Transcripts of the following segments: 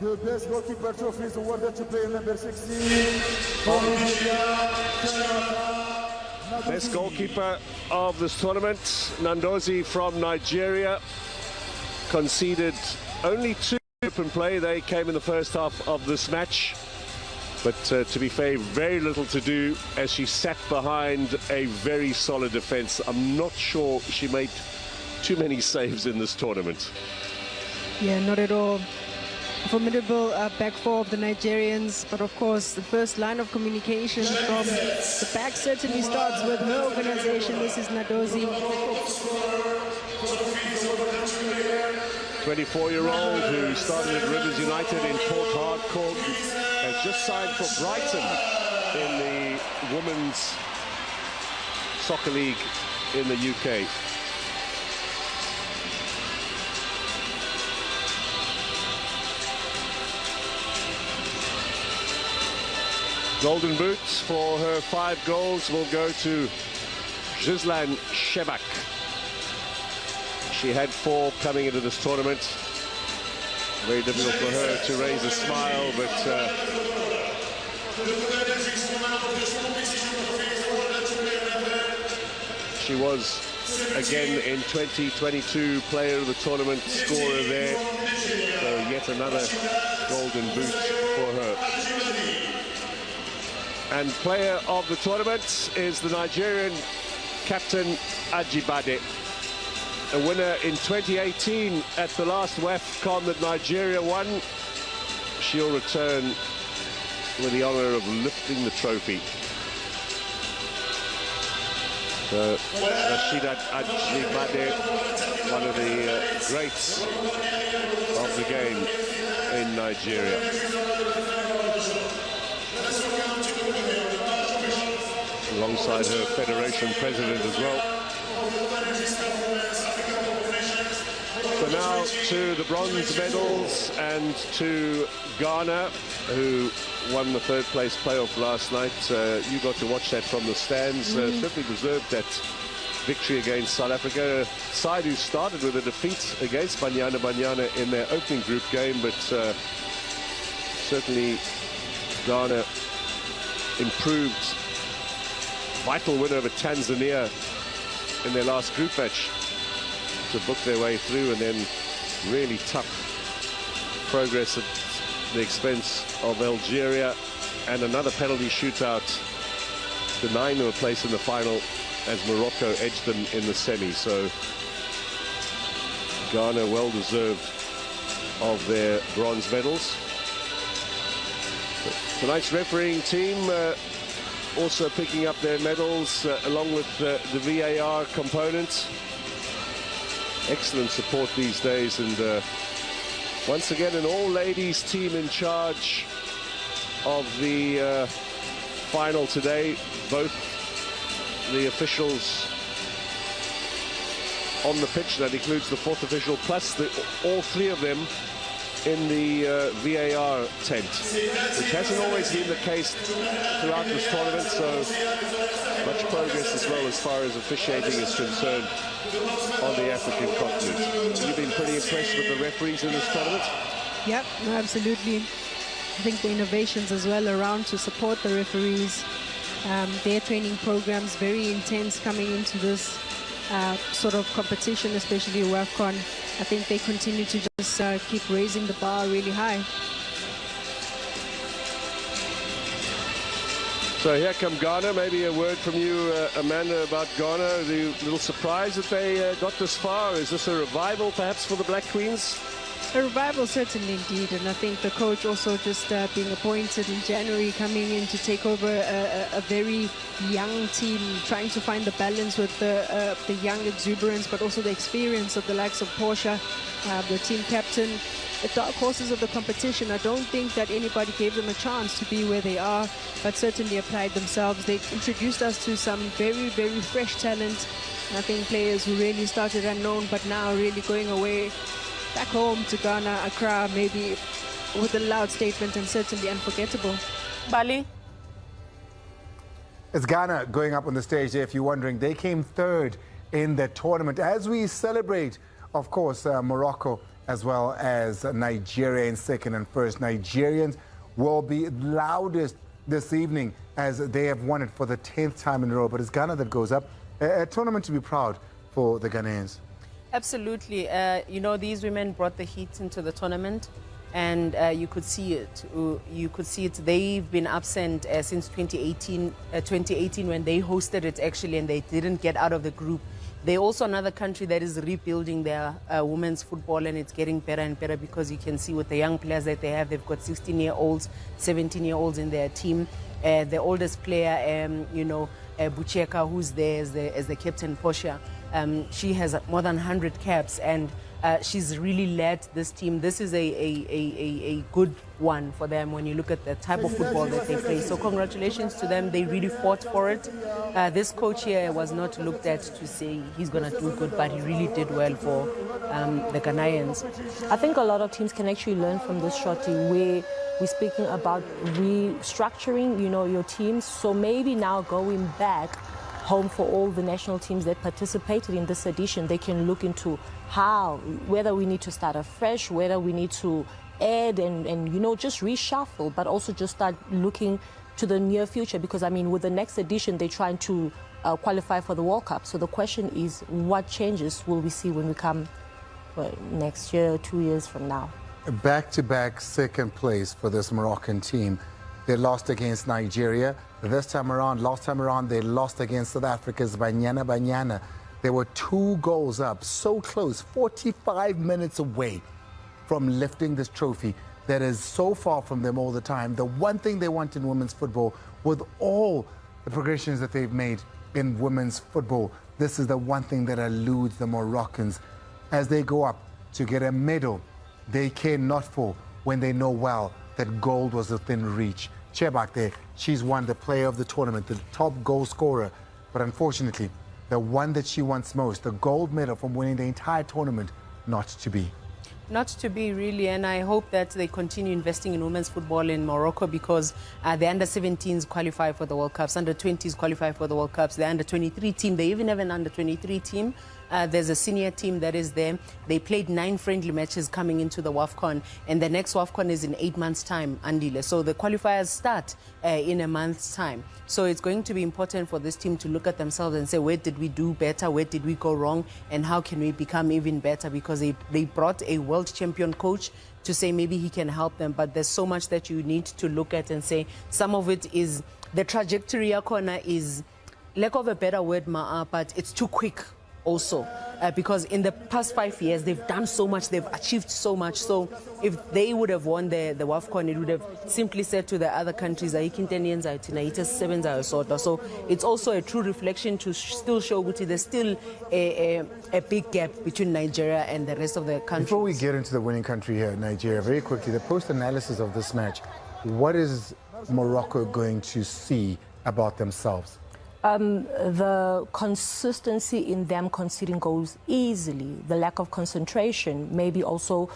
The best goalkeeper trophy is awarded to player number 16 from Nigeria. Best goalkeeper of this tournament, Nandozi from Nigeria, conceded only 2 open play. They came in the first half of this match. But to be fair, very little to do as she sat behind a very solid defence. I'm not sure she made too many saves in this tournament. Yeah, not at all. Formidable back four of the Nigerians, but of course the first line of communication from the back certainly starts with her organization. This is Nandozi. 24-year-old who started at Rivers United in Port Harcourt, has just signed for Brighton in the Women's Soccer League in the UK. Golden boots for her 5 goals will go to Gislan Shebak. She had 4 coming into this tournament. Very difficult for her to raise a smile, but she was again in 2022 player of the tournament, scorer there. So yet another golden boot for her. And player of the tournament is the Nigerian captain Ajibade, a winner in 2018 at the last WAFCON that Nigeria won. She'll return with the honour of lifting the trophy. So Rasheedat Ajibade, one of the greats of the game in Nigeria. Alongside her federation president as well. So now to the bronze medals and to Ghana, who won the 3rd place playoff last night. You got to watch that from the stands. Certainly deserved that victory against South Africa. Side who started with a defeat against Banyana in their opening group game, but certainly Ghana improved. Vital win over Tanzania in their last group match to book their way through, and then really tough progress at the expense of Algeria, and another penalty shootout denying them a place in the final as Morocco edged them in the semi. So Ghana well deserved of their bronze medals. Tonight's refereeing team also picking up their medals along with the VAR component. Excellent support these days, and once again an all-ladies team in charge of the final today. Both the officials on the pitch, that includes the 4th official, plus all 3 of them in the VAR tent, which hasn't always been the case throughout this tournament. So much progress as well as far as officiating is concerned on the African continent. You've been pretty impressed with the referees in this tournament? Yep, no, absolutely. I think the innovations as well around to support the referees, their training programs very intense coming into this sort of competition, especially WAFCON. I think they continue to just keep raising the bar really high. So here come Ghana. Maybe a word from you, Amanda, about Ghana. The little surprise that they got this far. Is this a revival perhaps for the Black Queens? A revival, certainly indeed, and I think the coach also just being appointed in January, coming in to take over a very young team, trying to find the balance with the young exuberance, but also the experience of the likes of Portia, the team captain. The dark horses of the competition, I don't think that anybody gave them a chance to be where they are, but certainly applied themselves. They introduced us to some very, very fresh talent. I think players who really started unknown, but now really going away back home to Ghana, Accra, maybe with a loud statement and certainly unforgettable. Bali? It's Ghana going up on the stage there, if you're wondering. They came 3rd in the tournament. As we celebrate, of course, Morocco as well as Nigeria in second and first. Nigerians will be loudest this evening as they have won it for the 10th time in a row. But it's Ghana that goes up. A tournament to be proud for the Ghanaians. Absolutely. You know, these women brought the heat into the tournament, and you could see it. You could see it. They've been absent since 2018 when they hosted it, actually, and they didn't get out of the group. They're also another country that is rebuilding their women's football, and it's getting better and better because you can see with the young players that they have, they've got 16-year-olds, 17-year-olds in their team. The oldest player, you know, Bucheka, who's there as the captain, Portia, she has more than 100 caps, and she's really led this team. This is a good one for them when you look at the type of football that they play. So congratulations to them. They really fought for it. This coach here was not looked at to say he's going to do good, but he really did well for the Ghanaians. I think a lot of teams can actually learn from this, Shorty, where we're speaking about restructuring, you know, your teams. So maybe now going back home for all the national teams that participated in this edition, they can look into how, whether we need to start afresh, whether we need to add and you know, just reshuffle, but also just start looking to the near future. Because, I mean, with the next edition, they're trying to qualify for the World Cup. So the question is, what changes will we see when we come next year, 2 years from now? Back-to-back second place for this Moroccan team. They lost against Nigeria. This time around, last time around, they lost against South Africa's Banyana. They were 2 goals up, so close, 45 minutes away from lifting this trophy that is so far from them all the time. The one thing they want in women's football, with all the progressions that they've made in women's football, this is the one thing that eludes the Moroccans. As they go up to get a medal, they care not for when they know well that gold was within reach. Chebak there, she's won the player of the tournament, the top goal scorer. But unfortunately, the one that she wants most, the gold medal from winning the entire tournament, not to be. Not to be, really, and I hope that they continue investing in women's football in Morocco, because the under-17s qualify for the World Cups, under-20s qualify for the World Cups, the under-23 team, they even have an under-23 team. There's a senior team that is there. They played 9 friendly matches coming into the WAFCON, and the next WAFCON is in 8 months' time, Andile. So the qualifiers start in a month's time. So it's going to be important for this team to look at themselves and say, where did we do better, where did we go wrong, and how can we become even better? Because they brought a world champion coach to say maybe he can help them, but there's so much that you need to look at and say some of it is the trajectory corner is, lack of a better word, but it's too quick also, because in the past 5 years they've done so much, they've achieved so much. So if they would have won the WAFCON, it would have simply said to the other countries, so it's also a true reflection to still show Guti there's still a big gap between Nigeria and the rest of the countries. Before we get into the winning country here, Nigeria, very quickly, the post-analysis of this match, what is Morocco going to see about themselves? The consistency in them conceding goals easily, the lack of concentration, maybe also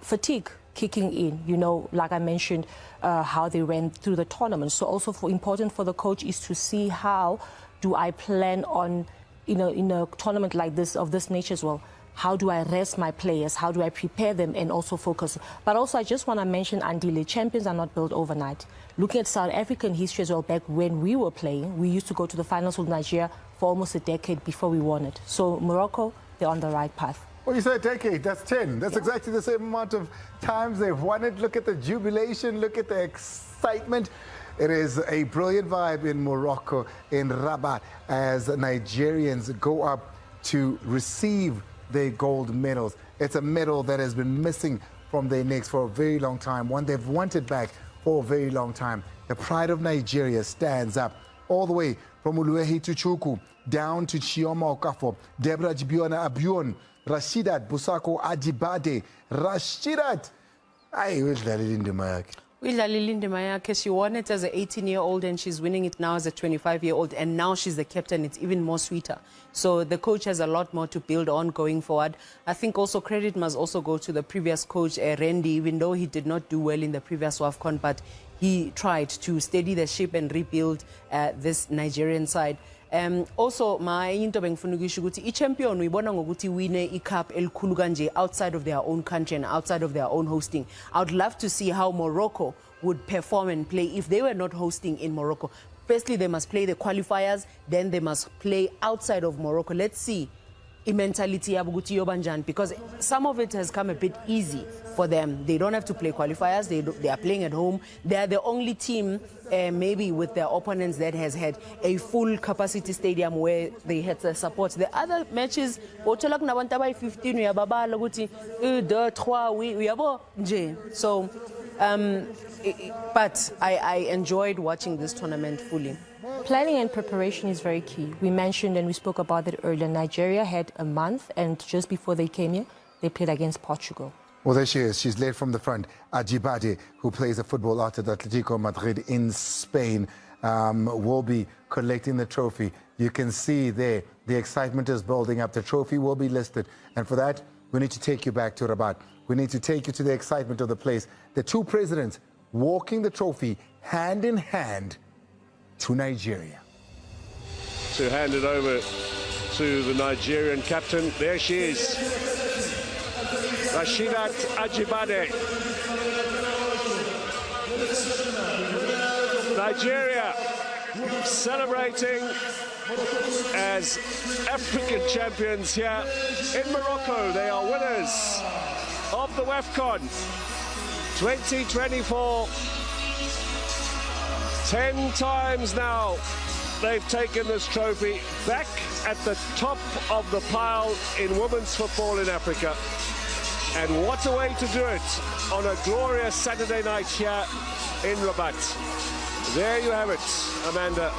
fatigue kicking in, you know, like I mentioned, how they ran through the tournament. So also important for the coach is to see how do I plan on, in a tournament like this, of this nature as well, how do I rest my players? How do I prepare them and also focus? But also, I just want to mention, Andile, champions are not built overnight. Looking at South African history as well, back when we were playing, we used to go to the finals with Nigeria for almost a decade before we won it. So Morocco, they're on the right path. Well, you say a decade, that's 10. That's exactly the same amount of times they've won it. Look at the jubilation, look at the excitement. It is a brilliant vibe in Morocco, in Rabat, as Nigerians go up to receive their gold medals. It's a medal that has been missing from their necks for a very long time, one they've wanted back for a very long time. The pride of Nigeria stands up all the way from Uluehi Tuchuku down to Chioma Okafo, Deborah Jibiona Abion, Rashidat Busako Ajibade, Rashidat. Aye, where's that in the mark? She won it as an 18-year-old and she's winning it now as a 25-year-old, and now she's the captain. It's even more sweeter. So the coach has a lot more to build on going forward. I think also credit must also go to the previous coach, Randy, even though he did not do well in the previous WAFCON, but he tried to steady the ship and rebuild this Nigerian side. Also into bengifuna ukusho ukuthi i-champion uyibona ngokuthi wine i-cup elikhulu kanje outside of their own country and outside of their own hosting. I would love to see how Morocco would perform and play if they were not hosting in Morocco. Firstly, they must play the qualifiers, then they must play outside of Morocco. Let's see mentality yabo ukuthi yobanjani, because some of it has come a bit easy for them. They don't have to play qualifiers. They are playing at home. They are the only team maybe with their opponents that has had a full capacity stadium where they had the support. The other matches, 15 uyababala ukuthi 2 3 uyabo nje. So but I enjoyed watching this tournament fully. Planning and preparation is very key. We mentioned and we spoke about it earlier. Nigeria had a month, and just before they came here, they played against Portugal. Well, there she is. She's led from the front. Ajibade, who plays the football out at Atletico Madrid in Spain, will be collecting the trophy. You can see there the excitement is building up. The trophy will be listed. And for that, we need to take you back to Rabat. We need to take you to the excitement of the place. The two presidents walking the trophy hand in hand to Nigeria. To hand it over to the Nigerian captain. There she is, Rasheedat Ajibade. Nigeria celebrating as African champions here in Morocco. They are winners of the WAFCON 2024. 10 times now they've taken this trophy, back at the top of the pile in women's football in Africa. And what a way to do it on a glorious Saturday night here in Rabat. There you have it, Amanda,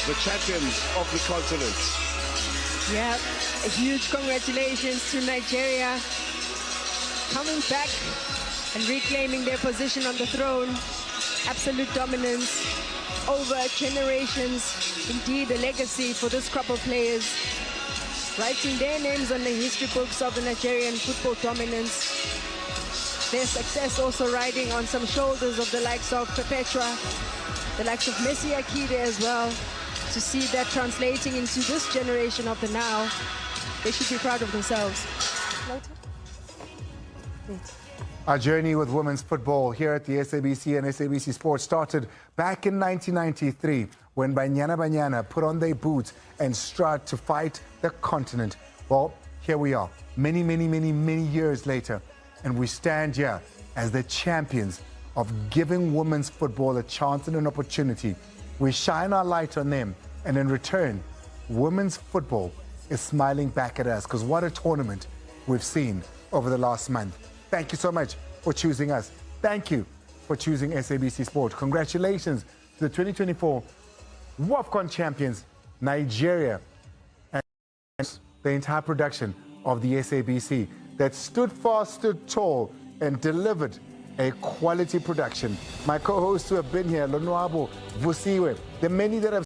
the champions of the continent. Yeah, a huge congratulations to Nigeria, coming back and reclaiming their position on the throne. Absolute dominance over generations. Indeed, a legacy for this crop of players, writing their names on the history books of the Nigerian football dominance. Their success also riding on some shoulders of the likes of Perpetua, the likes of Messi Akide as well. To see that translating into this generation of the now, they should be proud of themselves. Our journey with women's football here at the SABC and SABC Sports started back in 1993 when Banyana Banyana put on their boots and strut to fight the continent. Well, here we are, many years later, and we stand here as the champions of giving women's football a chance and an opportunity. We shine our light on them, and in return, women's football is smiling back at us, because what a tournament we've seen over the last month. Thank you so much for choosing us. Thank you for choosing SABC Sport. Congratulations to the 2024 WAFCON champions, Nigeria, and the entire production of the SABC that stood fast, stood tall, and delivered a quality production. My co-hosts who have been here, Lonwabo, Vusiwe, the many that have